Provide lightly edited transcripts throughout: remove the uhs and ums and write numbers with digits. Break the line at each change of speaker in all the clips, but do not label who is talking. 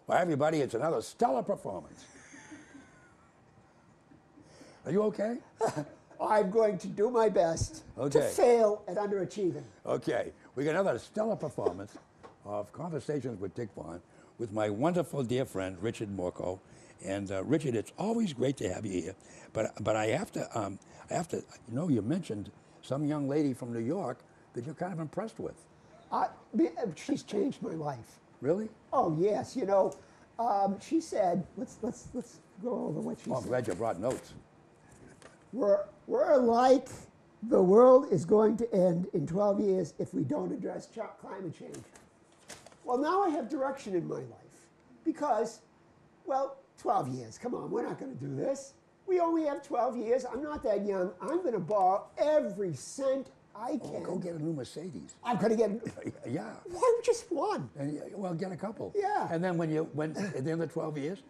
Well, everybody, it's another stellar performance. Are you okay?
I'm going to do my best to
Okay.
fail at underachieving.
Okay, we got another stellar performance of Conversations with Dick Vaughan with my wonderful dear friend Richard Morco. And Richard, it's always great to have you here. But I have to, you mentioned some young lady from New York that you're kind of impressed with.
She's changed my life.
Really?
Oh yes, she said. Let's go over what she
Oh, I'm
said.
glad you brought notes.
We're like the world is going to end in 12 years if we don't address climate change. Well, now I have direction in my life because, well, 12 years. Come on, we're not going to do this. We only have 12 years. I'm not that young. I'm going to borrow every cent I can.
Oh, go get a new Mercedes.
I'm going to get.
Yeah.
Why just one?
And, well, get a couple.
Yeah.
And then when at the end of 12 years,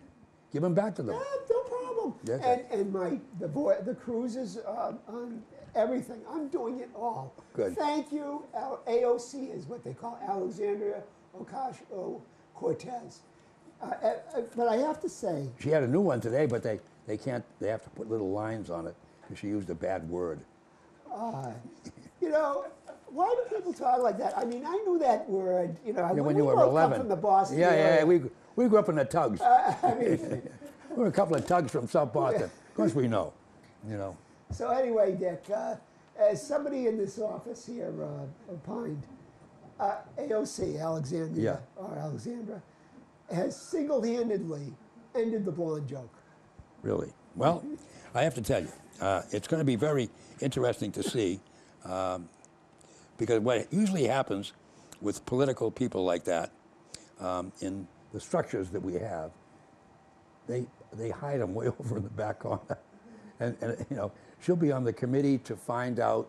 give them back to them.
Yeah, no problem.
Yeah,
and the cruises on everything. I'm doing it all.
Good.
Thank you. AOC is what they call Alexandria Ocasio-Cortez. But I have to say,
She had a new one today, but they can't. They have to put little lines on it because she used a bad word.
why do people talk like that? I mean, I knew that word.
When you were
both
11.
come from the Boston
Yeah,
area.
we grew up in the Tugs.
I mean,
We're a couple of Tugs from South Boston. Of course we know.
So anyway, Dick, as somebody in this office here opined, AOC, Alexandria, or Alexandra, has single-handedly ended the blonde joke.
Really? Well, I have to tell you, it's going to be very interesting to see because what usually happens with political people like that in the structures that we have, they hide them way over in the back corner. And she'll be on the committee to find out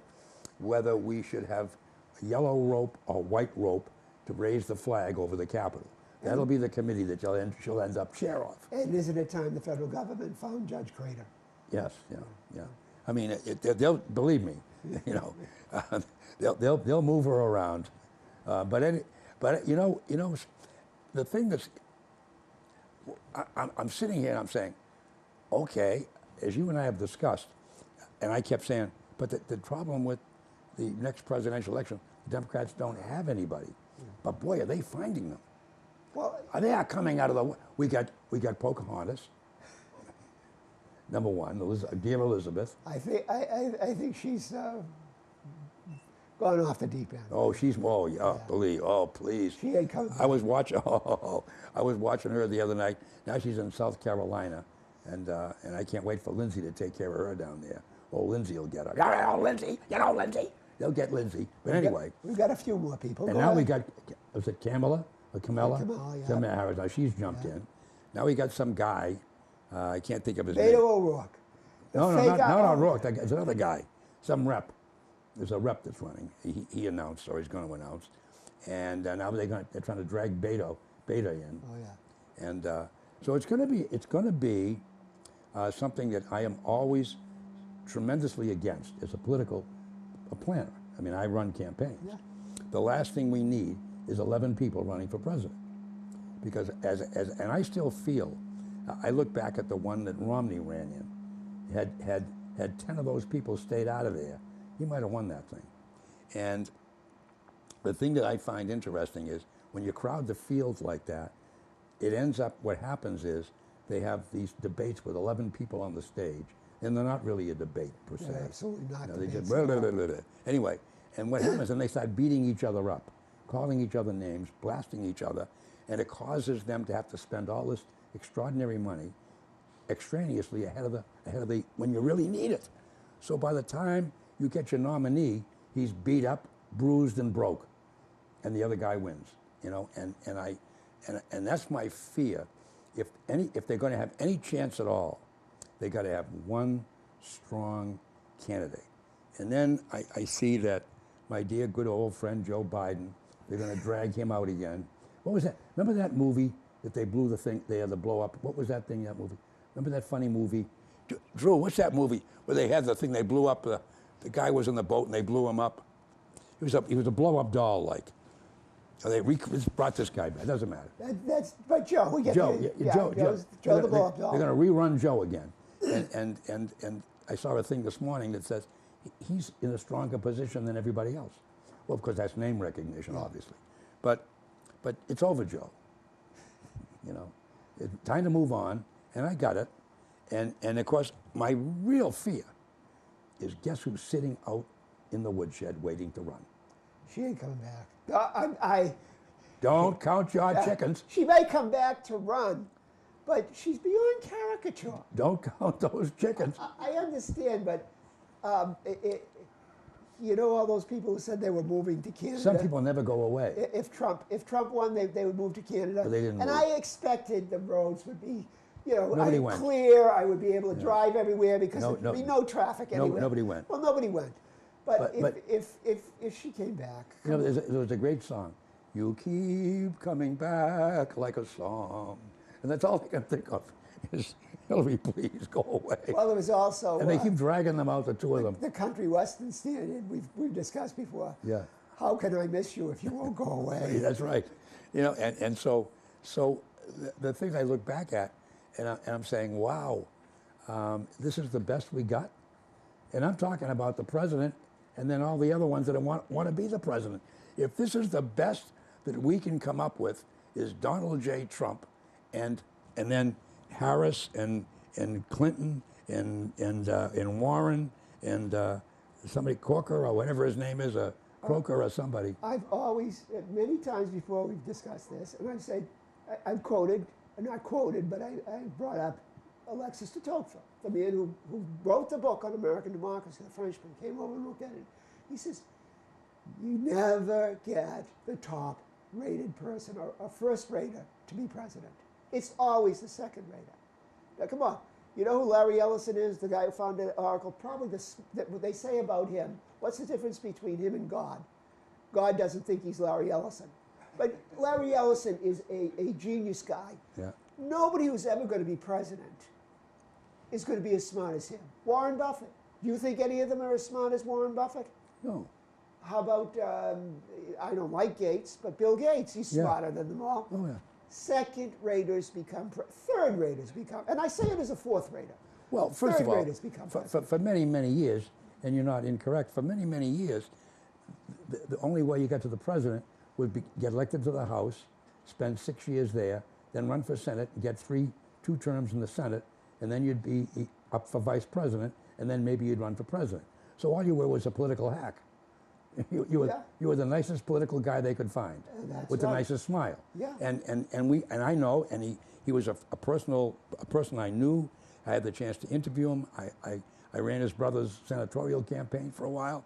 whether we should have a yellow rope or white rope to raise the flag over the Capitol. That'll be the committee that she'll end up chair of.
And isn't it time the federal government found Judge Crater?
Yes, yeah. I mean, they'll believe me. They'll move her around. But the thing that's, I'm sitting here and I'm saying, okay, as you and I have discussed, and I kept saying, but the problem with the next presidential election, the Democrats don't have anybody. But boy, are they finding them.
Well,
They are coming out of the. We got Pocahontas. Number one, dear Elizabeth.
I think she's gone off the deep end.
Oh, please.
She ain't coming back.
I was watching her the other night. Now she's in South Carolina, and I can't wait for Lindsay to take care of her down there. Oh, Lindsay will get her. Lindsay. They'll get Lindsay. But anyway.
We've got a few more people.
And
Go
now
ahead.
we got, was it Kamala? Or Kamala?
Kamala, yeah.
Kamala Harris. Now she's jumped in. Now we got some guy, I can't think of his
Beto
name.
O'Rourke.
No, not O'Rourke. It's another guy. Some rep. There's a rep that's running. He announced, or he's going to announce. And now they're trying to drag Beto in.
Oh yeah.
And so it's going to be something that I am always tremendously against as a planner. I mean, I run campaigns.
Yeah.
The last thing we need is 11 people running for president, because and I still feel, I look back at the one that Romney ran in. Had 10 of those people stayed out of there, he might have won that thing. And the thing that I find interesting is when you crowd the fields like that, it ends up, what happens is they have these debates with 11 people on the stage, and they're not really a debate per se.
They're absolutely not.
They
debates.
just blah, blah, blah, blah, blah. Anyway, and what happens, and they start beating each other up, calling each other names, blasting each other, and it causes them to have to spend all this extraordinary money extraneously ahead of the when you really need it. So by the time you get your nominee, he's beat up, bruised, and broke, and the other guy wins. And that's my fear. If they're going to have any chance at all, they got to have one strong candidate. And then I see that my dear good old friend Joe Biden, they're going to drag him out again. What was that? Remember that movie that they blew the thing, they had the blow up? What was that thing, that movie? Remember that funny movie? Drew, what's that movie where they had the thing, they blew up, the guy was in the boat and they blew him up? He was a blow up doll, like. Oh, they brought this guy back. It doesn't matter.
But Joe, we get
Joe,
Joe the blow-up doll.
They're going to rerun Joe again. And I saw a thing this morning that says he's in a stronger position than everybody else. Well, of course, that's name recognition, obviously. But it's over, Joe. You know, it's time to move on, and I got it. And of course, my real fear is guess who's sitting out in the woodshed waiting to run?
She ain't coming back.
Don't count your chickens.
She may come back to run, but she's beyond caricature.
Don't count those chickens.
I understand, but you know all those people who said they were moving to Canada?
Some people never go away.
If Trump won, they would move to Canada.
But they didn't
and
move.
I expected the roads would be, you know,
Nobody went.
clear. I would be able to drive everywhere because
No,
there'd be no traffic anywhere.
nobody went.
Well, nobody went. But
But-
if she came back,
You know, there was a great song. You keep coming back like a song. And that's all I can think of is, Hillary, please go away.
well, there was also
And they keep dragging them out, the two of them.
the country western standard we've discussed before.
Yeah.
How can I miss you if you won't go away?
That's right. You know, and so the things I look back at, and I'm saying, wow, this is the best we got. And I'm talking about the president and then all the other ones that want to be the president. If this is the best that we can come up with is Donald J. Trump and then Harris and Clinton and Warren and somebody Corker or whatever his name is, Croker or somebody.
I've always, many times before we've discussed this, and I've said, I've quoted, not quoted, but I brought up Alexis de Tocqueville, the man who wrote the book on American democracy, the Frenchman, came over and looked at it. He says, you never get the top-rated person or a first-rater to be president. It's always the second-rater. Now, come on. You know who Larry Ellison is, the guy who founded Oracle? Probably what they say about him. What's the difference between him and God? God doesn't think he's Larry Ellison. But Larry Ellison is a genius guy.
Yeah.
Nobody who's ever going to be president is going to be as smart as him. Warren Buffett. Do you think any of them are as smart as Warren Buffett?
No.
How about, I don't like Gates, but Bill Gates, he's smarter than them all.
Oh, yeah.
Second-raters become, third-raters become, and I say it as a fourth-rater.
Well, first of all,
Third-raters become president.
for many, many years, and you're not incorrect, for many, many years, the only way you got to the president would be get elected to the House, spend 6 years there, then run for Senate, get two terms in the Senate, and then you'd be up for vice president, and then maybe you'd run for president. So all you were was a political hack. You were the nicest political guy they could find, with the nicest smile.
Yeah.
And I know, and he was a person I knew. I had the chance to interview him. I ran his brother's senatorial campaign for a while,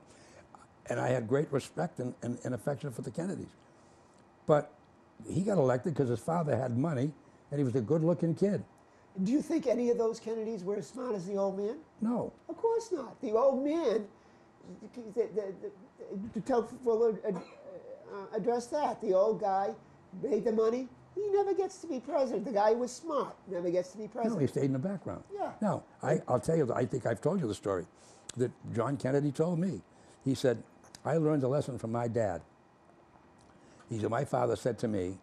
and I had great respect and affection for the Kennedys. But he got elected because his father had money, and he was a good-looking kid.
Do you think any of those Kennedys were as smart as the old man?
No.
Of course not. The old man, to tell people, address that. The old guy made the money. He never gets to be president. The guy who was smart never gets to be president.
No, he stayed in the background.
Yeah.
Now, I'll tell you, I think I've told you the story that John Kennedy told me. He said, I learned a lesson from my dad. He said, my father said to me,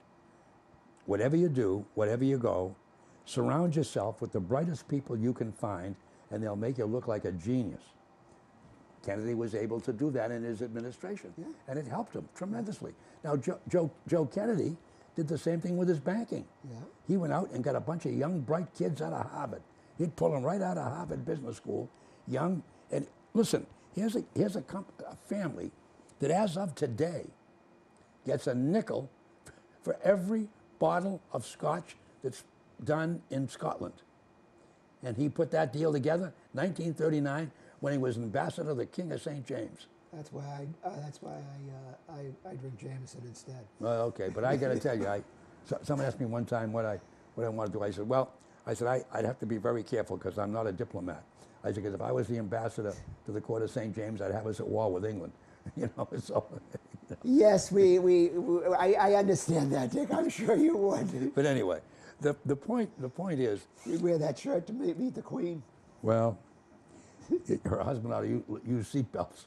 whatever you do, wherever you go, surround yourself with the brightest people you can find, and they'll make you look like a genius. Kennedy was able to do that in his administration, and it helped him tremendously. Now, Joe Kennedy did the same thing with his banking.
Yeah.
He went out and got a bunch of young, bright kids out of Harvard. He'd pull them right out of Harvard Business School, young. And listen, here's a family that, as of today, gets a nickel for every bottle of scotch that's done in Scotland. And he put that deal together, 1939, when he was ambassador to the King of St. James.
That's why I drink Jameson instead.
Well, okay, but I got to tell you, someone asked me one time what I want to do. I said, well, I'd have to be very careful because I'm not a diplomat. I said, because if I was the ambassador to the court of St. James, I'd have us at war with England. You know, so.
Yes, I understand that, Dick. I'm sure you would.
But anyway, the point is.
You'd wear that shirt to meet the Queen.
Well, her husband ought to use seatbelts.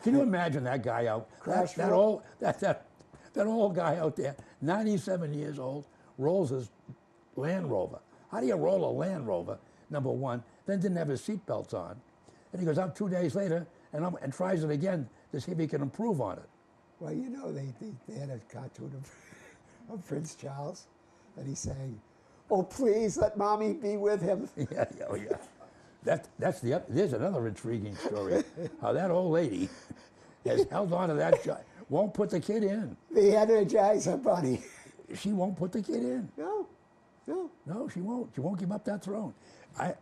Can you imagine that guy out? That That old guy out there, 97 years old, rolls his Land Rover. How do you roll a Land Rover, number one, then didn't have his seatbelts on? And he goes out 2 days later and tries it again to see if he can improve on it.
Well, you know, they had a cartoon of Prince Charles, and he's saying, "Oh, please let mommy be with him."
Yeah, oh yeah. There's another intriguing story. How that old lady has held on to that child, won't put the kid in.
The Energizer Bunny.
She won't put the kid in.
No, no.
No, she won't. She won't give up that throne.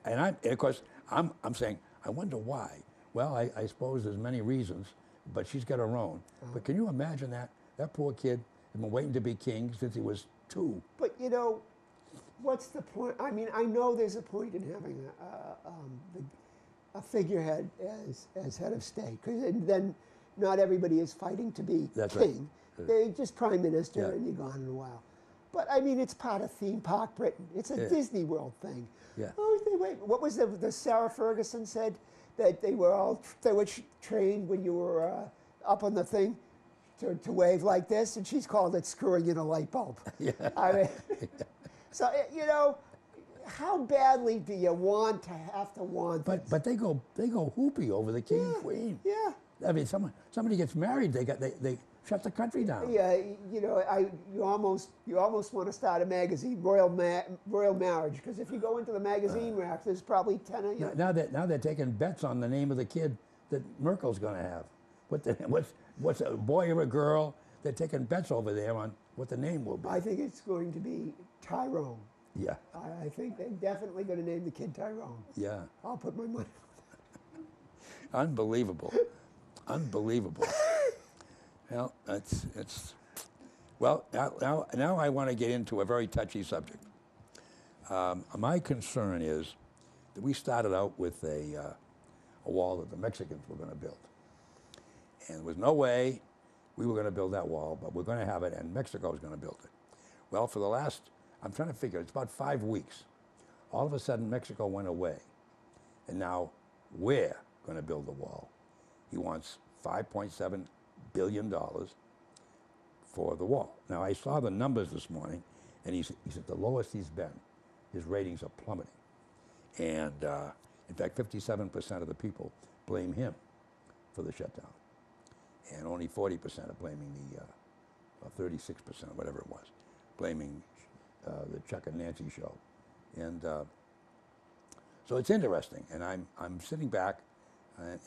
And of course, I'm saying, I wonder why. Well, I suppose there's many reasons, but she's got her own. But can you imagine that? That poor kid had been waiting to be king since he was 2.
But you know, what's the point? I mean, I know there's a point in having a figurehead as head of state, because then not everybody is fighting to be
That's
king.
right.
They're just prime minister,
Yeah.
and you're gone in a while. But I mean, it's part of theme park Britain. It's a
Yeah.
Disney World thing.
Yeah.
Oh, wait. What was the Sarah Ferguson said that they were trained when you were up on the thing to wave like this, and she's called it screwing in a light bulb.
Yeah.
I mean, so you know, how badly do you want to have to want this?
But they go hoopy over the king and queen.
Yeah.
I mean, somebody gets married, they shut the country down.
Yeah, you know, you almost want to start a magazine, Royal Marriage, because if you go into the magazine rack, there's probably 10 of you.
Now they're taking bets on the name of the kid that Merkel's going to have. What's a boy or a girl? They're taking bets over there on what the name will be.
I think it's going to be Tyrone.
Yeah,
I think they're definitely going to name the kid Tyrone.
yeah.
I'll put my money.
Unbelievable. Unbelievable. Well, now I want to get into a very touchy subject. My concern is that we started out with a wall that the Mexicans were going to build. And there was no way we were going to build that wall, but we're going to have it, and Mexico is going to build it. Well, for the last, I'm trying to figure, it's about 5 weeks. All of a sudden, Mexico went away. And now we're going to build the wall. He wants $5.7 billion for the wall. Now, I saw the numbers this morning, and he's at the lowest he's been. His ratings are plummeting. And in fact, 57% of the people blame him for the shutdown. And only 40% are blaming or 36%, whatever it was, blaming the Chuck and Nancy show. And so it's interesting. And I'm sitting back,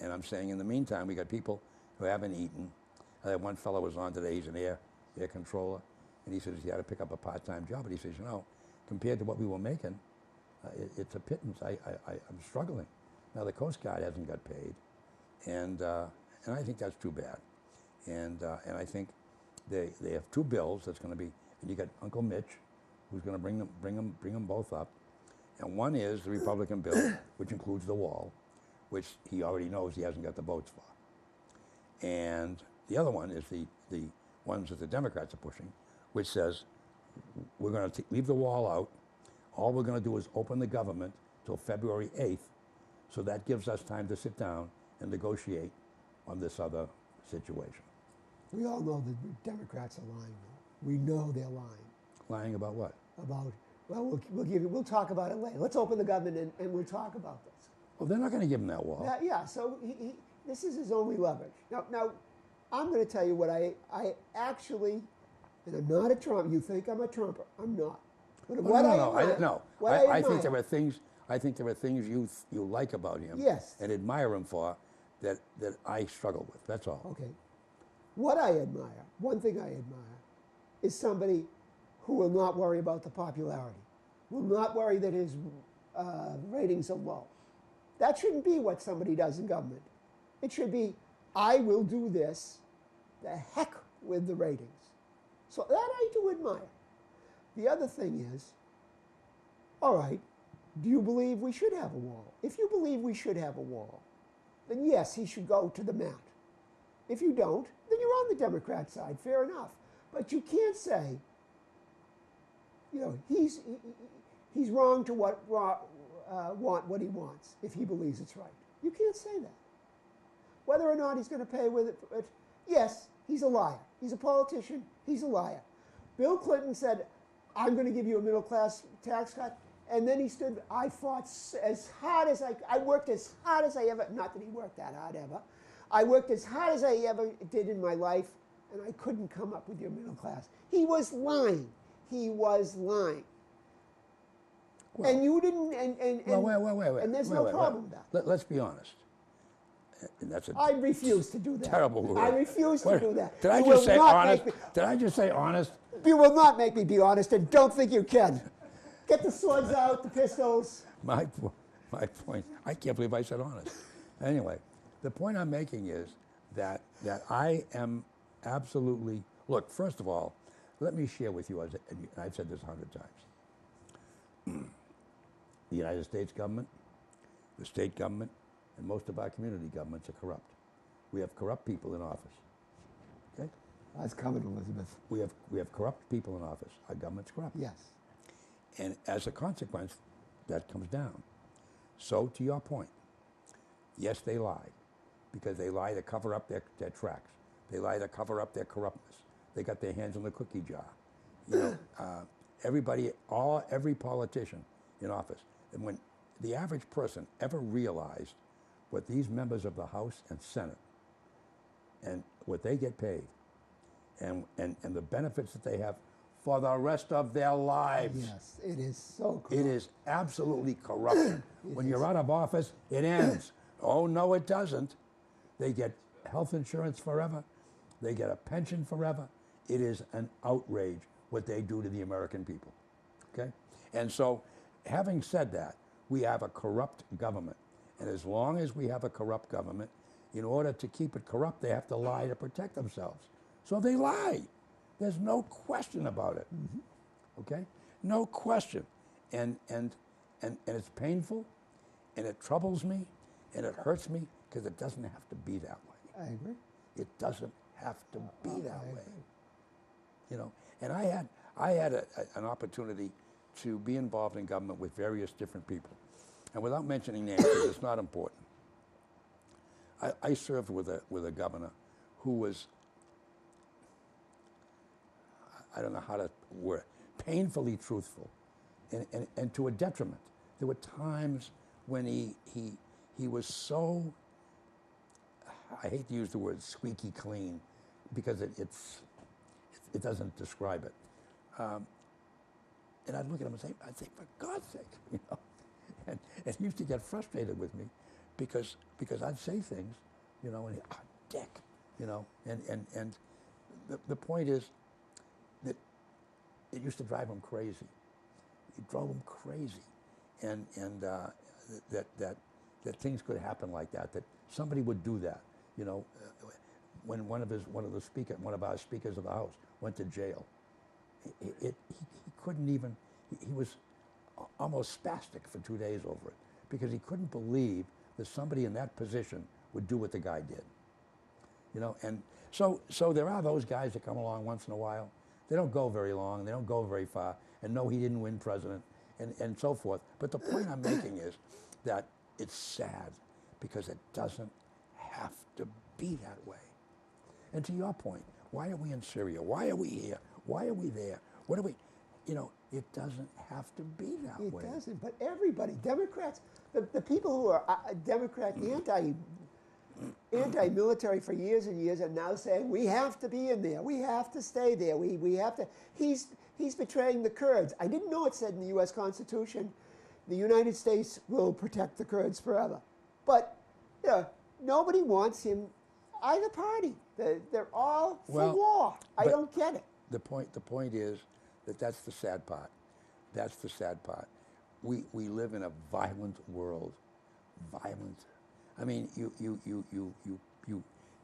and I'm saying, in the meantime, we got people who haven't eaten. One fellow was on today, he's an air controller, and he says he had to pick up a part-time job. But he says, you know, compared to what we were making, it's a pittance. I'm struggling. Now, the Coast Guard hasn't got paid, and I think that's too bad. And I think they have 2 bills that's going to be, and you got Uncle Mitch, who's going to bring them both up. And one is the Republican bill, which includes the wall, which he already knows he hasn't got the votes for. And the other one is the ones that the Democrats are pushing, which says we're going to leave the wall out. All we're going to do is open the government till February 8th, so that gives us time to sit down and negotiate on this other situation.
We all know the Democrats are lying, though. We know they're lying.
Lying about what?
About, well, we'll talk about it later. Let's open the government and we'll talk about this.
Well, they're not going to give him that wall.
Yeah, so this is his only leverage. Now, I'm going to tell you what I actually, and I'm not a Trump. You think I'm a Trumper? I'm not. But
I think there are things. I think there are things you like about him.
Yes.
And admire him for, that I struggle with. That's all.
Okay. What I admire, one thing I admire, is somebody who will not worry about the popularity, will not worry that his ratings are low. That shouldn't be what somebody does in government. It should be, I will do this, the heck with the ratings. So that I do admire. The other thing is, all right, do you believe we should have a wall? If you believe we should have a wall, then yes, he should go to the mat. If you don't, then you're on the Democrat side, fair enough. But you can't say, you know, he's wrong to want what he wants if he believes it's right. You can't say that. Whether or not he's going to pay with it, yes, He's a liar. He's a politician. He's a liar. Bill Clinton said, I'm going to give you a middle class tax cut. And then he stood, I fought as hard as I worked as hard as I ever, not that he worked that hard ever. I worked as hard as I ever did in my life, and I couldn't come up with your middle class. He was lying. He was lying.
Well,
and you didn't,
wait.
And there's no problem with that.
Let's be honest. And that's a
I refuse to do that.
terrible word.
I refuse to do that.
Did I
You
just
will
say
not
honest?
make me-
Did I just say honest?
You will not make me be honest, and don't think you can. Get the swords out, the pistols.
My point, I can't believe I said honest. Anyway, the point I'm making is that I am absolutely, look, first of all, let me share with you, and I've said this 100 times. The United States government, the state government, and most of our community governments are corrupt. We have corrupt people in office. Okay?
That's coming, Elizabeth.
We have corrupt people in office. Our government's corrupt.
Yes.
And as a consequence, that comes down. So, to your point, yes, they lie, because they lie to cover up their tracks. They lie to cover up their corruptness. They got their hands in the cookie jar. You know, every politician in office, and when the average person ever realized what these members of the House and Senate and what they get paid, and the benefits that they have for the rest of their lives.
Yes, it is so corrupt.
It is absolutely corrupt. When you're out of office, it ends. Oh, no, it doesn't. They get health insurance forever. They get a pension forever. It is an outrage what they do to the American people. Okay? And so, having said that, we have a corrupt government. And as long as we have a corrupt government, in order to keep it corrupt, they have to lie to protect themselves. So they lie. There's no question about it. Mm-hmm. Okay? No question. And it's painful, and it troubles me, and it hurts me, because it doesn't have to be that way.
I agree.
It doesn't have to be that way. You know, and I had an opportunity to be involved in government with various different people. And without mentioning names, because it's not important, I served with a governor who was, I don't know how to word, painfully truthful, and to a detriment. There were times when he was so, I hate to use the word squeaky clean, because it doesn't describe it. And I'd look at him and say, for God's sake, you know. And he used to get frustrated with me because I'd say things, you know, and dick, you know. And the point is that it used to drive him crazy. It drove him crazy, and that things could happen like that. That somebody would do that, you know. When one of our speakers of the House went to jail, he couldn't even. He was almost spastic for 2 days over it, because he couldn't believe that somebody in that position would do what the guy did. You know, and so there are those guys that come along once in a while. They don't go very long, they don't go very far, and no, he didn't win president, and so forth. But the point I'm making is that it's sad, because it doesn't have to be that way. And to your point, why are we in Syria? Why are we here? Why are we there? What are we, you know, it doesn't have to be that way.
It doesn't, but everybody, Democrats, the people who are Democrat, anti-military for years and years, are now saying we have to be in there, we have to stay there, we have to. He's betraying the Kurds. I didn't know it said in the U.S. Constitution, the United States will protect the Kurds forever. But you know, nobody wants him, either party. They're all for war. I don't get it.
The point is that that's the sad part. That's the sad part. We live in a violent world. Violent. I mean, you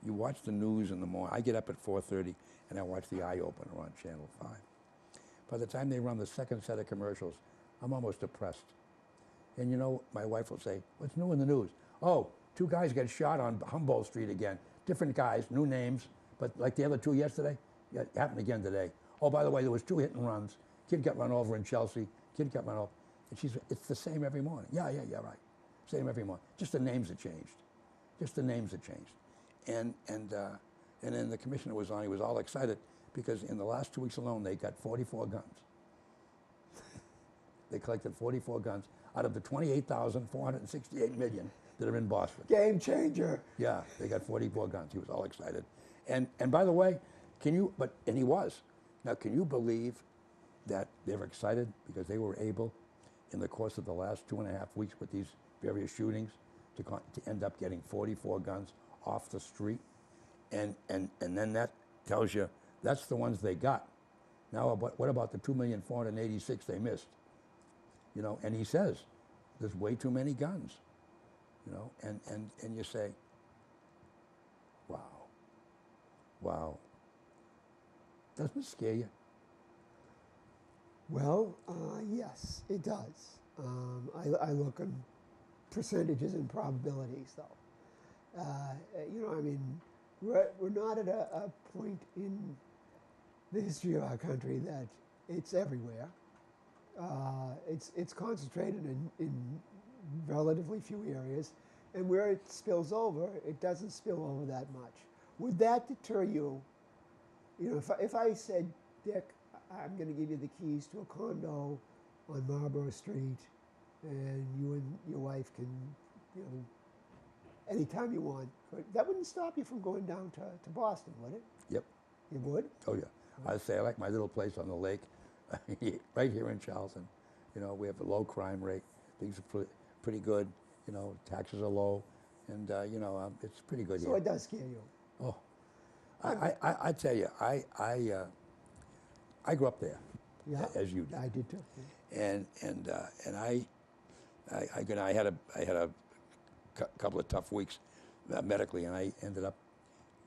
watch the news in the morning. I get up at 4:30 and I watch the Eye Opener on Channel 5. By the time they run the second set of commercials, I'm almost depressed. And you know, my wife will say, "What's new in the news?" "Oh, 2 guys get shot on Humboldt Street again. Different guys, new names, but like the other 2 yesterday, yeah, it happened again today. Oh, by the way, there was 2 hit and runs. Kid got run over in Chelsea. Kid got run over." And it's the same every morning. Yeah, right. Same every morning. Just the names have changed. Just the names have changed. And And then the commissioner was on, he was all excited because in the last 2 weeks alone, they got 44 guns. They collected 44 guns out of the 28,468 million that are in Boston.
Game changer.
Yeah, they got 44 guns. He was all excited. And by the way, and he was. Now, can you believe that they were excited because they were able, in the course of the last 2.5 weeks with these various shootings, to end up getting 44 guns off the street? And then that tells you that's the ones they got. Now, what about the 2,486,000 they missed? You know, and he says, there's way too many guns. You know, and you say, wow. Doesn't it scare you?
Well, yes, it does. I look at percentages and probabilities, though. You know, I mean, we're not at a point in the history of our country that it's everywhere. It's concentrated in relatively few areas, and where it spills over, it doesn't spill over that much. Would that deter you? You know, if I said, Dick, I'm going to give you the keys to a condo on Marlborough Street, and you and your wife can, you know, anytime you want, that wouldn't stop you from going down to Boston, would it?
Yep.
You would?
Oh, yeah. I'd say I like my little place on the lake, right here in Charleston. You know, we have a low crime rate. Things are pretty good. You know, taxes are low, and you know, it's pretty good
So
here.
it does scare you.
Oh, I tell you, I grew up there,
Yeah,
as you did,
I did too.
and I had a couple of tough weeks medically, and I ended up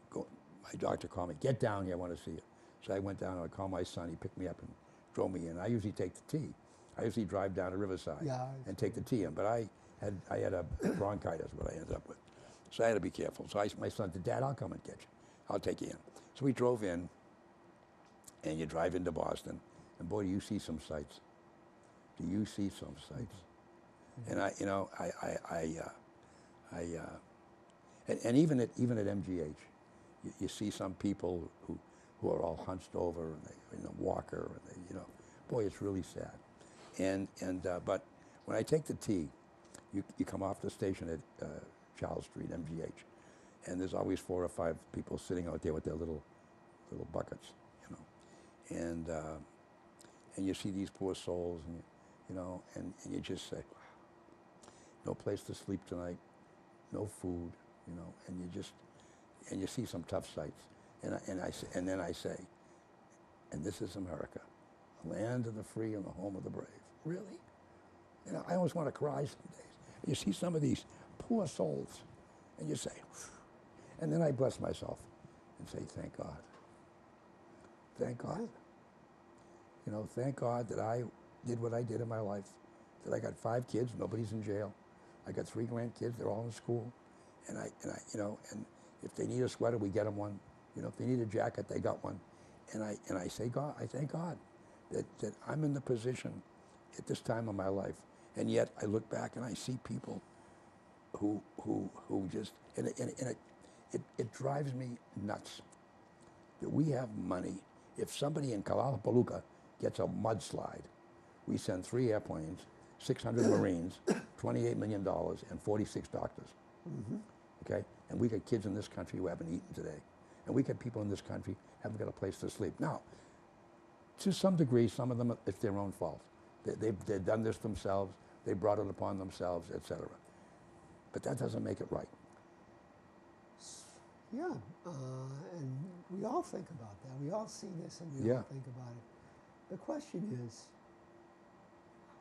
going. My doctor called me, get down here, I want to see you. So I went down and I called my son. He picked me up and drove me in. I usually take the T. I usually drive down to Riverside and take the T in, but I had a bronchitis, what I ended up with. So I had to be careful. So my son said, Dad, I'll come and get you. I'll take you in. So we drove in, and you drive into Boston, and boy, do you see some sights. Do you see some sights? And and even at MGH, you see some people who are all hunched over and they in a walker, and they, you know, boy, it's really sad. But when I take the T, you come off the station at Charles Street, MGH, and there's always 4 or 5 people sitting out there with their little buckets, you know, and you see these poor souls, and you know, and you just say, wow, no place to sleep tonight, no food, you know, and you see some tough sights, and then I say, and this is America, the land of the free and the home of the brave. Really? You know, I almost want to cry some days. You see some of these poor souls, and you say, whew. And then I bless myself and say, thank God. Thank God. You know, thank God that I did what I did in my life, that I got 5 kids, nobody's in jail. I got 3 grandkids, they're all in school. And I, you know, and if they need a sweater, we get them one. You know, if they need a jacket, they got one. And I say, God, I thank God that I'm in the position at this time of my life. And yet I look back and I see people who just, and it drives me nuts that we have money. If somebody in Kalapaluka gets a mudslide, we send 3 airplanes, 600 Marines, $28 million, and 46 doctors. Mm-hmm. Okay? And we got kids in this country who haven't eaten today. And we got people in this country who haven't got a place to sleep. Now, to some degree, some of them, it's their own fault. They've done this themselves. They brought it upon themselves, etc. But that doesn't make it right.
Yeah, and we all think about that. We all see this and we all think about it. The question is,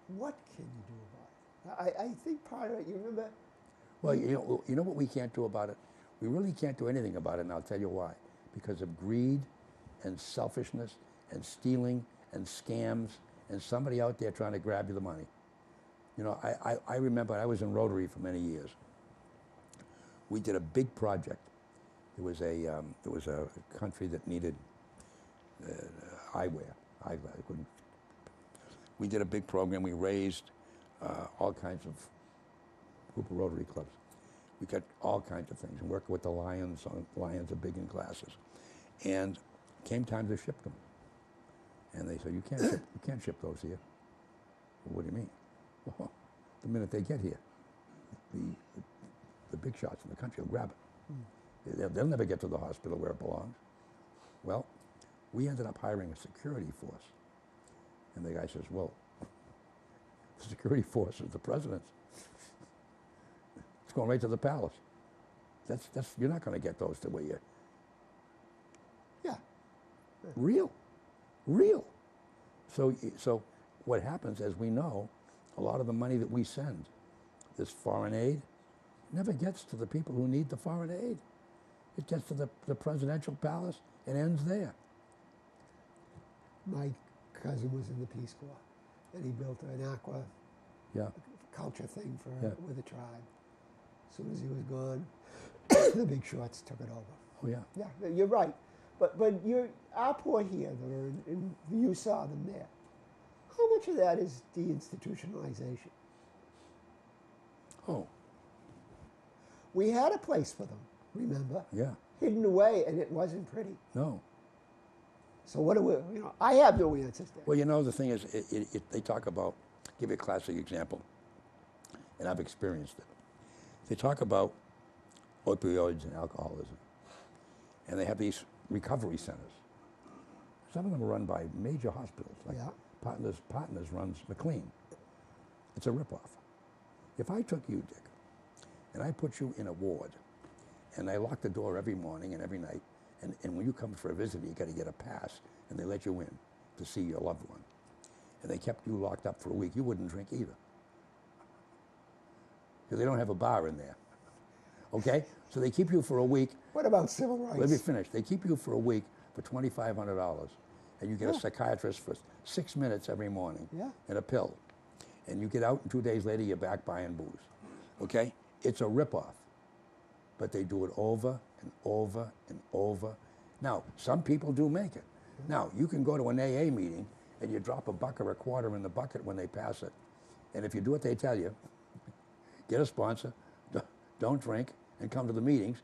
what can you do about it? I think part of it, you remember?
Well, you know what we can't do about it? We really can't do anything about it, and I'll tell you why. Because of greed and selfishness and stealing and scams and somebody out there trying to grab you the money. You know, I remember I was in Rotary for many years. We did a big project. There was a country that needed eyewear. We did a big program. We raised all kinds of group of Rotary clubs. We got all kinds of things, and working with the Lions. Lions are big in classes. And came time to ship them. And they said, you can't ship those here. Well, what do you mean? Well, the minute they get here, the big shots in the country will grab it. They'll never get to the hospital where it belongs. Well, we ended up hiring a security force. And the guy says, well, the security force is the president's. It's going right to the palace. You're not going to get those to where you. Yeah. Real. So what happens, as we know, a lot of the money that we send, this foreign aid, never gets to the people who need the foreign aid. It gets to the presidential palace and ends there.
My cousin was in the Peace Corps, and he built an aqua culture thing with the tribe. As soon as he was gone, the big shots took it over.
Oh yeah.
Yeah, you're right. But our poor here that are you saw them there. How much of that is deinstitutionalization?
Oh.
We had a place for them, remember?
Yeah.
Hidden away, and it wasn't pretty.
No.
So what do we, I have no answers there.
Well, the thing is, they talk about, give you a classic example, and I've experienced it. They talk about opioids and alcoholism, and they have these recovery centers. Some of them are run by major hospitals, like Partners runs McLean. It's a ripoff. If I took you, Dick, and I put you in a ward, and I lock the door every morning and every night, and when you come for a visit, you got to get a pass, and they let you in to see your loved one, and they kept you locked up for a week, you wouldn't drink either. Because they don't have a bar in there. Okay? So they keep you for a week.
What about civil rights?
Let me finish. They keep you for a week for $2,500, and you get a psychiatrist for 6 minutes every morning and a pill. And you get out, and 2 days later, you're back buying booze. Okay? It's a ripoff. But they do it over and over and over. Now, some people do make it. Now, you can go to an AA meeting, and you drop a buck or a quarter in the bucket when they pass it. And if you do what they tell you, get a sponsor, don't drink, and come to the meetings,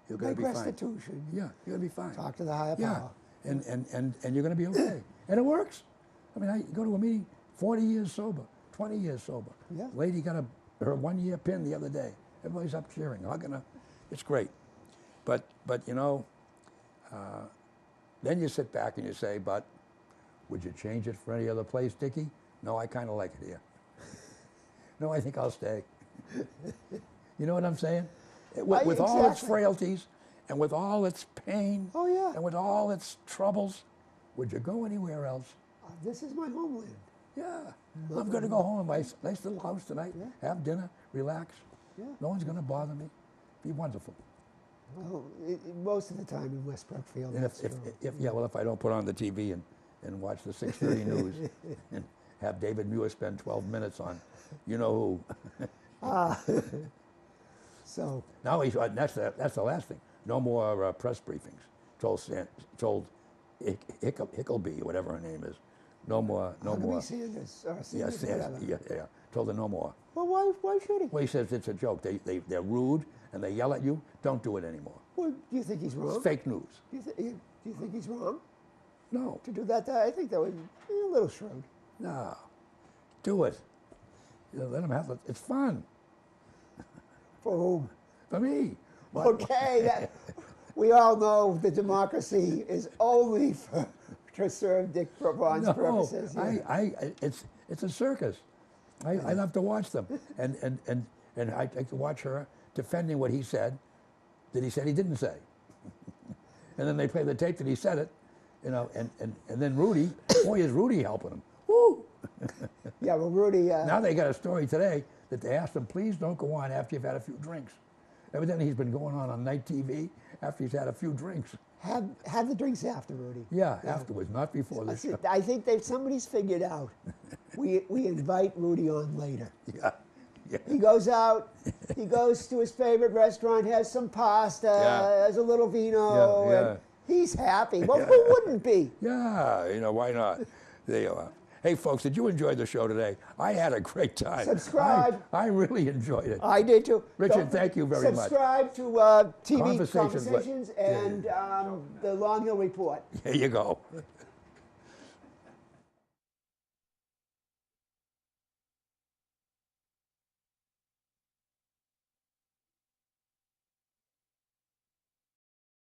you're going to be fine.
Restitution.
Yeah, you're going to be fine.
Talk to the higher power.
And you're going to be okay. And it works. I mean, I go to a meeting, 40 years sober, 20 years sober.
Yeah.
Lady got her 1 year pin the other day. Everybody's up cheering, hugging her. It's great. But then you sit back and you say, but would you change it for any other place, Dickie? No, I kind of like it here. No, I think I'll stay. You know what I'm saying? With all its frailties and with all its pain and with all its troubles, would you go anywhere else?
This is my homeland.
Yeah. I'm going to go home in my nice little house tonight, have dinner, relax.
Yeah.
No one's going to bother me. Be wonderful.
Well, most of the time in West Brookfield,
And
that's true.
if I don't put on the TV and watch the 6:30 news and have David Muir spend 12 minutes on, you know who.
So
Now that's the last thing. No more press briefings. Told Hickleby, whatever her name is. No more.
Sanders, or Sanders,
Yeah. Told her no more.
Well, why should he?
Well, he says it's a joke. They're rude and they yell at you. Don't do it anymore.
Well, do you think he's wrong?
It's fake news.
Do you think he's wrong
No.
to do that? I think that would be a little shrewd.
No. Do it. Let them have it. It's fun.
For whom?
For me.
Okay, we all know the democracy is only to serve Dick Vaughan's purposes.
It's a circus. I love to watch them, and I like to watch her defending what he said that he said he didn't say, and then they play the tape that he said it, and then Rudy, boy, is Rudy helping him. Woo!
Yeah, well, Rudy.
Now they got a story today that they asked him, please don't go on after you've had a few drinks. Evidently, he's been going on night TV after he's had a few drinks.
Have the drinks after, Rudy.
Yeah, afterwards, not before the show.
I think somebody's figured out. We invite Rudy on later.
Yeah.
He goes out, he goes to his favorite restaurant, has some pasta, has a little vino, and he's happy. Well, who wouldn't be?
Yeah, why not? There you are. Hey, folks, did you enjoy the show today? I had a great time.
Subscribe.
I really enjoyed it.
I did too.
Richard, thank you very much.
Subscribe to TV
Conversations
Conversations and the Long Hill Report.
Here you go.